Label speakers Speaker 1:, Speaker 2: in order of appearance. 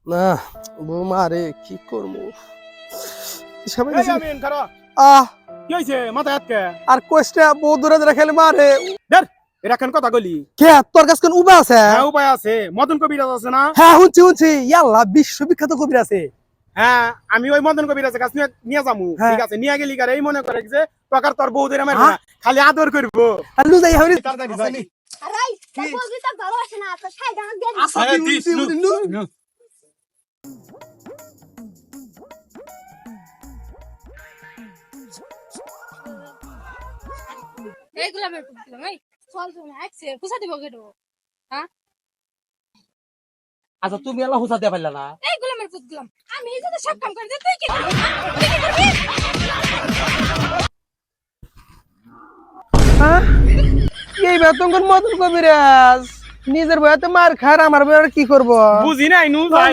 Speaker 1: না বৌমা রে কি করবো
Speaker 2: আহ কি হইছে মাথা হাতকে
Speaker 1: আর কোষ্টা বউ দূরে দূরে খেলে মারে
Speaker 2: ধর এরা কেন কথা কইলি
Speaker 1: কে তোর কাছে কোন উবা আছে
Speaker 2: হ্যাঁ উপায় আছে মদন কবিরাজ আছে না
Speaker 1: হ্যাঁ শুনছি ইয়াল্লা বিশ্ববিখ্যাত কবির আছে
Speaker 2: হ্যাঁ আমি ওই মদন কবিরাজের কাছে নিয়ে যামু ঠিক আছে নিয়ে গেলি কারে এই মনে করে যে তোকার তোর বউ ধরে মারবে না খালি আদর করবো
Speaker 1: আর লু যাই হইনি
Speaker 2: তাড়াতাড়ি যাই
Speaker 3: আরে তোর বউকে তো ভালোবাসে না তো সাই গান দিয়ে
Speaker 2: আরে দিস নু
Speaker 3: এইগুলা বের করে দিলাম এই চল চল আইছে পুষা দিব কেটো হ্যাঁ
Speaker 1: আচ্ছা তুমি আল্লাহ হুসা দিয়ে পারলা না
Speaker 3: এইগুলা বের করে দিলাম আমি এই যে সব কাম করে দিই তুই কি করবি তুই কি করবি
Speaker 1: এই বেতন মতন কবিরাজ নিজের বইতে মার খার আমার বই আর কি করবো
Speaker 2: বুঝি নাই নু যাই